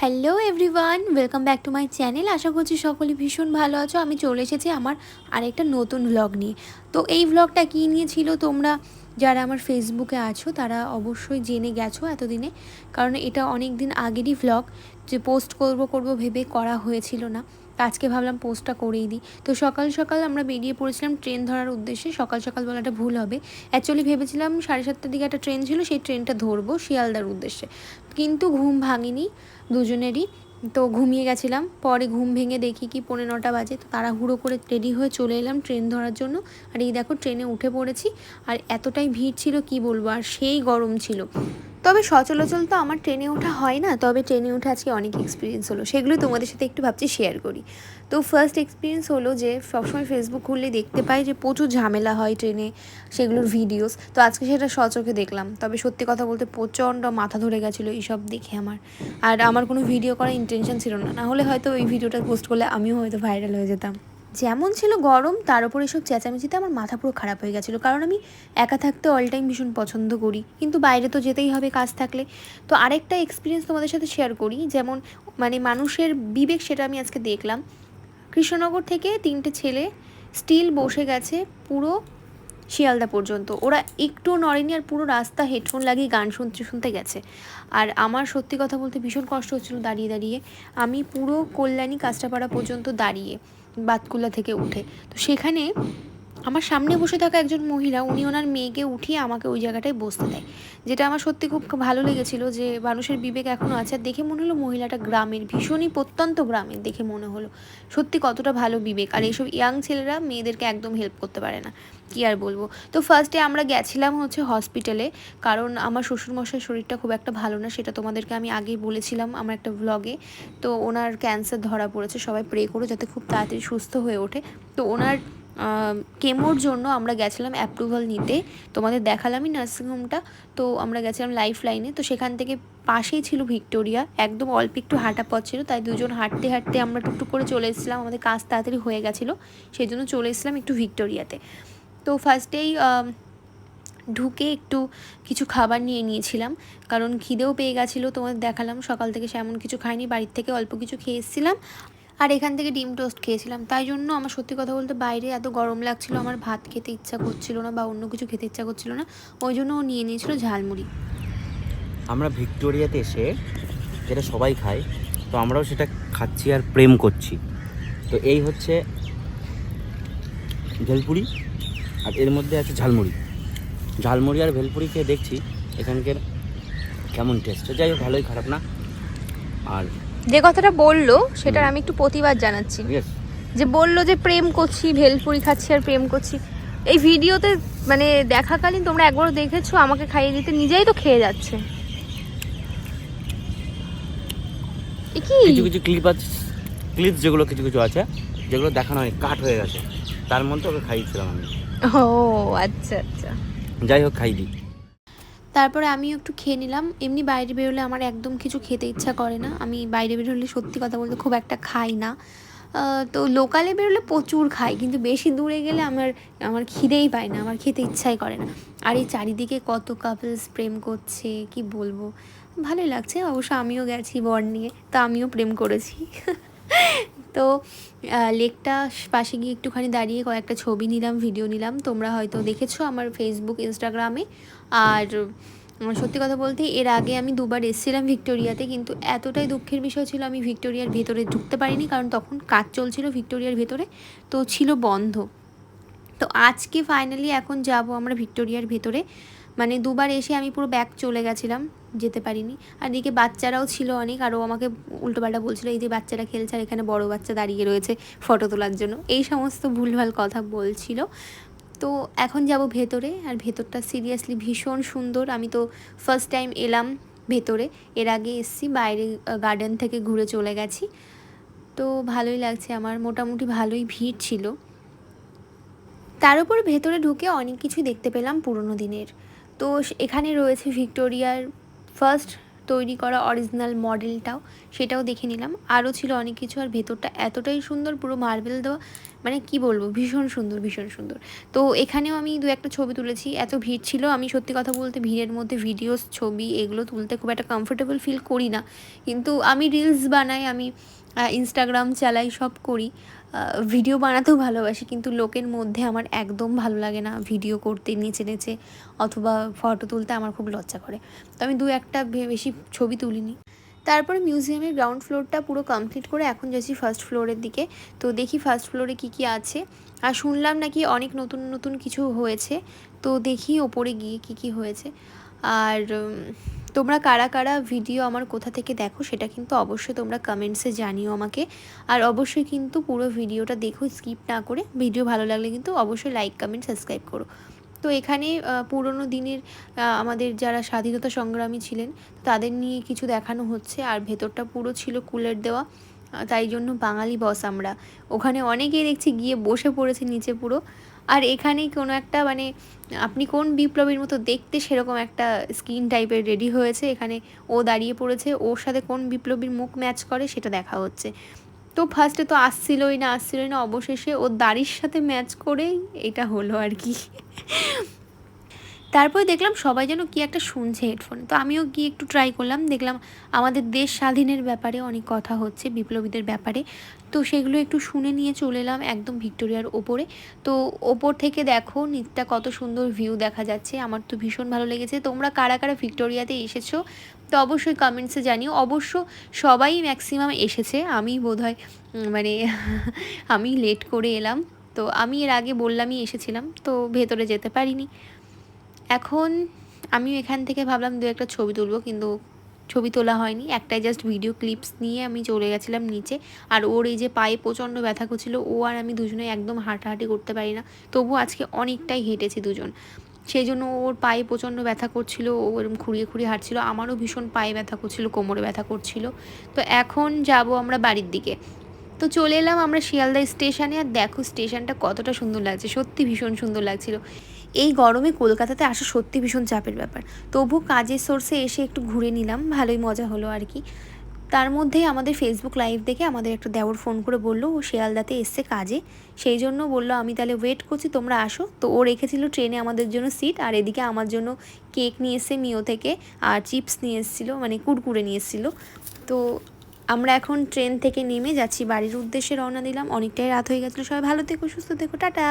Hello everyone, welcome back to my channel. আশা করছি সকলে ভীষণ ভালো আছো। আমি চলে এসেছি আমার আরেকটা নতুন ভ্লগ নিয়ে। তো এই ভ্লগটা কী নিয়ে ছিল, তোমরা যারা আমার ফেসবুকে আছো তারা অবশ্যই জেনে গেছো এতদিনে, কারণ এটা অনেক দিন আগেরই ভ্লগ, যে পোস্ট করব ভেবে করা হয়েছিল না। আজকে ভাবলাম পোস্টটা করেই দিই। তো সকাল সকাল আমরা বেরিয়ে পড়েছিলাম ট্রেন ধরার উদ্দেশ্যে। সকাল সকাল বলাটা ভুল হবে, অ্যাকচুয়ালি ভেবেছিলাম 7:30টার দিকে একটা ট্রেন ছিল, সেই ট্রেনটা ধরবো শিয়ালদার উদ্দেশ্যে, কিন্তু ঘুম ভাঙিনি দুজনেরই। তো ঘুমিয়ে গেছিলাম, পরে ঘুম ভেঙে দেখি কি 9:45 বাজে। তো তাড়াহুড়ো করে রেডি হয়ে চলে এলাম ট্রেন ধরার জন্য। আর এই দেখো ট্রেনে উঠে পড়েছি। আর এতটাই ভিড় ছিল কি বলবো, আর সেই গরম ছিল। তবে সচলাচল তো আমার ট্রেনে ওঠা হয় না, তবে ট্রেনে উঠে আজকে অনেক এক্সপিরিয়েন্স হলো, সেগুলো তোমাদের সাথে একটু ভাবছি শেয়ার করি। তো ফার্স্ট এক্সপিরিয়েন্স হলো যে সবসময় ফেসবুক খুললে দেখতে পাই যে প্রচুর ঝামেলা হয় ট্রেনে, সেগুলোর ভিডিওস। তো আজকে সেটা সচোখে দেখলাম। তবে সত্যি কথা বলতে প্রচণ্ড মাথা ধরে গেছিলো এইসব দেখে আমার। আর আমার কোনো ভিডিও করার ইন্টেনশন ছিল না, নাহলে হয়তো ওই ভিডিওটা পোস্ট করলে আমিও হয়তো ভাইরাল হয়ে যেতাম। যেমন ছিল গরম, তার উপর এসব চেঁচামেচিতে আমার মাথা পুরো খারাপ হয়ে গেছিলো, কারণ আমি একা থাকতে অল টাইম ভীষণ পছন্দ করি, কিন্তু বাইরে তো যেতেই হবে কাজ থাকলে। তো আরেকটা এক্সপিরিয়েন্স তোমাদের সাথে শেয়ার করি, যেমন মানুষের বিবেক, সেটা আমি আজকে দেখলাম। কৃষ্ণনগর থেকে 3টে ছেলে স্টিল বসে গেছে পুরো শিয়ালদা পর্যন্ত, ওরা একটু নড়েনি, আর পুরো রাস্তা হেডফোন লাগিয়ে গান শুনতে শুনতে গেছে। আর আমার সত্যি কথা বলতে ভীষণ কষ্ট হচ্ছিলো দাঁড়িয়ে দাঁড়িয়ে। আমি পুরো কল্যাণী কাঁচরাপাড়া পর্যন্ত দাঁড়িয়ে বাতকুল্লা থেকে উঠে। তো সেখানে আমার সামনে বসে থাকা একজন মহিলা, উনি ওনার মেয়েকে উঠিয়ে আমাকে ওই জায়গাটায় বসতে দেয়, যেটা আমার সত্যি খুব ভালো লেগেছিলো, যে মানুষের বিবেক এখনও আছে। আর দেখে মনে হলো মহিলাটা গ্রামের, ভীষণই প্রত্যন্ত গ্রামের দেখে মনে হলো। সত্যি কতটা ভালো বিবেক। আর এইসব ইয়াং ছেলেরা মেয়েদেরকে একদম হেল্প করতে পারে না, কী আর বলবো। তো ফার্স্টে আমরা গেছিলাম হচ্ছে হসপিটালে, কারণ আমার শ্বশুরমশাইয়ের শরীরটা খুব একটা ভালো না, সেটা তোমাদেরকে আমি আগেই বলেছিলাম আমার একটা ভ্লগে। তো ওনার ক্যান্সার ধরা পড়েছে, সবাই প্রে করো যাতে খুব তাড়াতাড়ি সুস্থ হয়ে ওঠে। তো ওনার কেমোর জন্য আমরা গেছিলাম অ্যাপ্রুভাল নিতে, তোমাদের দেখালামই নার্সিংহোমটা। তো আমরা গেছিলাম লাইফ লাইনে। তো সেখান থেকে পাশেই ছিল ভিক্টোরিয়া, একদম অল্প একটু হাঁটা পথ ছিল, তাই দুজন হাঁটতে হাঁটতে আমরা টুকটুক করে চলে এসেছিলাম, আমাদের কাজ তাড়াতাড়ি হয়ে গেছিলো, সেই জন্য চলে এসেছিলাম একটু ভিক্টোরিয়াতে। তো ফার্স্টেই ঢুকে একটু কিছু খাবার নিয়ে নিয়েছিলাম, কারণ খিদেও পেয়ে গেছিলো। তোমাদের দেখালাম সকাল থেকে সেমন কিছু খাইনি, বাড়ির থেকে অল্প কিছু খেয়ে এসেছিলাম, আর এখান থেকে ডিম টোস্ট খেয়েছিলাম। তাই জন্য আমার সত্যি কথা বলতে বাইরে এত গরম লাগছিল, আমার ভাত খেতে ইচ্ছা করছিল না বা অন্য কিছু খেতে ইচ্ছা করছিল না, ওই জন্য ও নিয়ে নিয়েছিল ঝালমুড়ি। আমরা ভিক্টোরিয়াতে এসে যেটা সবাই খায়, তো আমরাও সেটা খাচ্ছি আর প্রেম করছি। তো এই হচ্ছে ভেলপুরি, আর এর মধ্যে আছে ঝালমুড়ি। ঝালমুড়ি আর ভেলপুরি খেয়ে দেখছি এখানকার কেমন টেস্ট। যাই হোক, ভালোই, খারাপ না। আর যে কথাটা বললো সেটার আমি একটু প্রতিবাদ জানাচ্ছি, যে বললো যে প্রেম করছি, ভেলপুরি খাচ্ছি আর প্রেম করছি। এই ভিডিওতে দেখাকালীন তোমরা একবারও দেখেছো আমাকে খাইয়ে দিতে, নিজেই তো খেয়ে যাচ্ছে। কিছু কিছু ক্লিপস যেগুলো কিছু কিছু আছে, যেগুলো দেখানো হয় কাট হয়ে গেছে, তার মধ্যে ওকে খাইয়েছিলাম আমি। ও আচ্ছা আচ্ছা, যাই হোক, খাই দিই। তারপরে আমিও একটু খেয়ে নিলাম। এমনি বাইরে বেরোলে আমার একদম কিছু খেতে ইচ্ছা করে না, আমি বাইরে বেরোলে সত্যি কথা বলতে খুব একটা খাই না। তো লোকালে বেরোলে প্রচুর খাই, কিন্তু বেশি দূরে গেলে আমার খিদেই পায় না, আমার খেতে ইচ্ছাই করে না। আর এই চারিদিকে কত কাপলস প্রেম করছে, কি বলবো, ভালোই লাগছে। অবশ্য আমিও গেছি বর নিয়ে, তো আমিও প্রেম করেছি। তো লেকটা পাশে গিয়ে একটুখানি দাঁড়িয়ে কয়েকটা ছবি নিলাম, ভিডিও নিলাম, তোমরা হয়তো দেখেছো আমার ফেসবুক ইনস্টাগ্রামে। আর সত্যি কথা বলতে এর আগে আমি 2বার এসেছিলাম ভিক্টোরিয়াতে, কিন্তু এতটাই দুঃখের বিষয় ছিল আমি ভিক্টোরিয়ার ভেতরে ঢুকতে পারিনি, কারণ তখন কাজ চলছিল ভিক্টোরিয়ার ভেতরে, তো ছিল বন্ধ। তো আজকে ফাইনালি এখন যাব আমরা ভিক্টোরিয়ার ভেতরে। 2বার এসে আমি পুরো ব্যাক চলে গেছিলাম, যেতে পারিনি। আর এদিকে বাচ্চারাও ছিল অনেক, আরও আমাকে উল্টোপাল্টা বলছিল, এই যে বাচ্চারা খেলছে আর এখানে বড় বাচ্চা দাঁড়িয়ে রয়েছে ফটো তোলার জন্য, এই সমস্ত ভুলভাল কথা বলছিল। তো এখন যাব ভেতরে, আর ভেতরটা সিরিয়াসলি ভীষণ সুন্দর। আমি তো ফার্স্ট টাইম এলাম ভেতরে, এর আগে এসছি বাইরে গার্ডেন থেকে ঘুরে চলে গেছি। তো ভালোই লাগছে আমার, মোটামুটি ভালোই ভিড় ছিল। তার উপর ভেতরে ঢুকে অনেক কিছুই দেখতে পেলাম পুরনো দিনের। তো এখানে রয়েছে ভিক্টোরিয়ার ফার্স্ট তৈরি করা অরিজিনাল মডেলটাও, সেটাও দেখে নিলাম। আরও ছিল অনেক কিছু, আর ভেতরটা এতটাই সুন্দর, পুরো মার্বেল দেওয়া, মানে কি বলবো, ভীষণ সুন্দর ভীষণ সুন্দর। তো এখানেও আমি দু একটা ছবি তুলেছি। এত ভিড় ছিল, আমি সত্যি কথা বলতে ভিড়ের মধ্যে ভিডিওস ছবি এগুলো তুলতে খুব একটা কমফোর্টেবল ফিল করি না, কিন্তু আমি রিলস বানাই, আমি ইনস্টাগ্রাম চালাই, সব করি, ভিডিও বানাতেও ভালোবাসি, কিন্তু লোকের মধ্যে আমার একদম ভালো লাগে না ভিডিও করতে নেচে নেচে অথবা ফটো তুলতে, আমার খুব লজ্জা করে। তো আমি দু একটা বেশি ছবি তুলিনি। তারপরে মিউজিয়ামের গ্রাউন্ড ফ্লোরটা পুরো কমপ্লিট করে এখন যাচ্ছি ফার্স্ট ফ্লোরের দিকে। তো দেখি ফার্স্ট ফ্লোরে কী কী আছে, আর শুনলাম নাকি অনেক নতুন নতুন কিছু হয়েছে, তো দেখি ওপরে গিয়ে কী কী হয়েছে। আর তোমরা কারা কারা ভিডিও আমার কোথা থেকে দেখো সেটা কিন্তু অবশ্যই তোমরা কমেন্টসে জানিও আমাকে। আর অবশ্যই কিন্তু পুরো ভিডিওটা দেখো স্কিপ না করে। ভিডিও ভালো লাগলে কিন্তু অবশ্যই লাইক কমেন্ট সাবস্ক্রাইব করো। তো এখানে পুরনো দিনের আমাদের যারা স্বাধীনতা সংগ্রামী ছিলেন তাদের নিয়ে কিছু দেখানো হচ্ছে, আর ভেতরটা পুরো ছিল কুলের দেওয়া, তাই জন্য বাঙালি বস আমরা। ওখানে অনেকেই দেখছি গিয়ে বসে পড়েছে নিচে পুরো। আর এখানে কোনো একটা মানে আপনি কোন বিপ্লবীর মতো দেখতে সেরকম একটা স্কিন টাইপের রেডি হয়েছে, এখানে ও দাঁড়িয়ে পড়েছে, ওর সাথে কোন বিপ্লবীর মুখ ম্যাচ করে সেটা দেখা হচ্ছে। তো ফার্স্টে তো আসছিলই না, অবশেষে ওর দাড়ির সাথে ম্যাচ করেই এটা হলো আর কি। তারপরে দেখলাম সবাই যেন কি একটা শুনছে হেডফোনে, তো আমিও গিয়ে একটু ট্রাই করলাম, দেখলাম আমাদের দেশ স্বাধীনের ব্যাপারে অনেক কথা হচ্ছে, বিপ্লবীদের ব্যাপারে। তো সেগুলো একটু শুনে নিয়ে চলে এলাম একদম ভিক্টোরিয়ার ওপরে। তো ওপর থেকে দেখো নিচটা কত সুন্দর ভিউ দেখা যাচ্ছে, আমার তো ভীষণ ভালো লেগেছে। তোমরা কারা কারা ভিক্টোরিয়াতে এসেছো তো অবশ্যই কমেন্টসে জানিও। অবশ্য সবাই ম্যাক্সিমাম এসেছে, আমি বোধহয় মানে আমি লেট করে এলাম। তো আমি এর আগে বললামই এসেছিলাম, তো ভেতরে যেতে পারিনি। এখন আমিও এখান থেকে ভাবলাম দু একটা ছবি তুলবো, কিন্তু ছবি তোলা হয়নি, একটাই জাস্ট ভিডিও ক্লিপস নিয়ে আমি চলে গেছিলাম নিচে। আর ওর এই যে পায়ে প্রচণ্ড ব্যথা করছিল, ও আর আমি দুজনে একদম হাঁটাহাঁটি করতে পারি না, তবু আজকে অনেকটাই হেঁটেছি দুজন, সেই জন্য ওর পায়ে প্রচণ্ড ব্যথা করছিল, ও এরকম খুঁড়িয়ে খুঁড়িয়ে হাঁটছিল, আমারও ভীষণ পায়ে ব্যথা করছিল, কোমরে ব্যথা করছিল। তো এখন যাব আমরা বাড়ির দিকে। তো চলে এলাম আমরা শিয়ালদা স্টেশনে, আর দেখো স্টেশনটা কতটা সুন্দর লাগছে, সত্যি ভীষণ সুন্দর লাগছিল। এই গরমে কলকাতাতে আসা সত্যি ভীষণ চাপের ব্যাপার, তবু কাজের সোর্সে এসে একটু ঘুরে নিলাম, ভালোই মজা হলো আর কি। তার মধ্যেই আমাদের ফেসবুক লাইভ দেখে আমাদের একটা দেওর ফোন করে বললো ও শিয়ালদাতে এসছে কাজে, সেই জন্য বললো আমি তাহলে ওয়েট করছি তোমরা আসো। তো ও রেখেছিল ট্রেনে আমাদের জন্য সিট, আর এদিকে আমার জন্য কেক নিয়ে এসছে মিও থেকে, আর চিপস নিয়ে এসেছিলো, মানে কুরকুরে নিয়ে এসেছিলো। তো আমরা এখন ট্রেন থেকে নেমে যাচ্ছি বাড়ির উদ্দেশ্যে, রওনা দিলাম, অনেকটাই রাত হয়ে গেছিলো। সবাই ভালো থেকো, সুস্থ থেকো, টাটা।